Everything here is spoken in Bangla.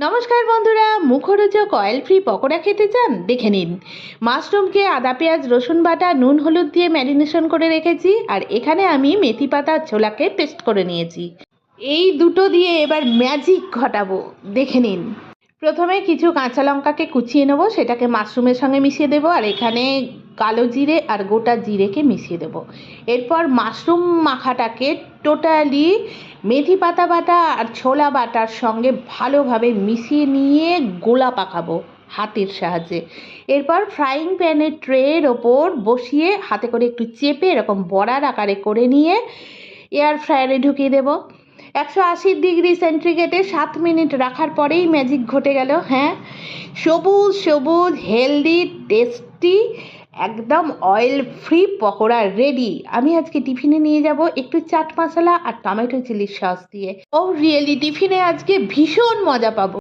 নমস্কার বন্ধুরা, মুখরোচক অয়েল ফ্রি পকোড়া খেতে চান? দেখে নিন। মাশরুমকে আদা পেঁয়াজ রসুন বাটা নুন হলুদ দিয়ে ম্যারিনেশন করে রেখেছি, আর এখানে আমি মেথি পাতা ছোলাকে পেস্ট করে নিয়েছি। এই দুটো দিয়ে এবার ম্যাজিক ঘটাবো, দেখে নিন। প্রথমে কিছু কাঁচা লঙ্কাকে কুচিয়ে নেবো, সেটাকে মাশরুমের সঙ্গে মিশিয়ে দেবো, আর এখানে কালো জিরে আর গোটা জিরেকে মিশিয়ে দেবো। এরপর মাশরুম মাখাটাকে টোটালি মেথি পাতা বাটা আর ছোলা বাটার সঙ্গে ভালোভাবে মিশিয়ে নিয়ে গোলা পাকাবো হাতের সাহায্যে। এরপর ফ্রাইং প্যানের ট্রের ওপর বসিয়ে হাতে করে একটু চেপে এরকম বড়ার আকারে করে নিয়ে এয়ার ফ্রায়ারে ঢুকিয়ে দেবো। 180 ডিগ্রি সেন্টিগ্রেডে 7 মিনিট রাখার পরেই ম্যাজিক ঘটে গেল। হ্যাঁ, সবুজ সবুজ হেলদি টেস্টি একদম অয়েল ফ্রি পকোড়া রেডি। আমি আজকে টিফিনে নিয়ে যাব একটু চাট মশলা আর টমেটো চিলি সস দিয়ে। ও রিয়েলি টিফিনে আজকে ভীষণ মজা পাবো।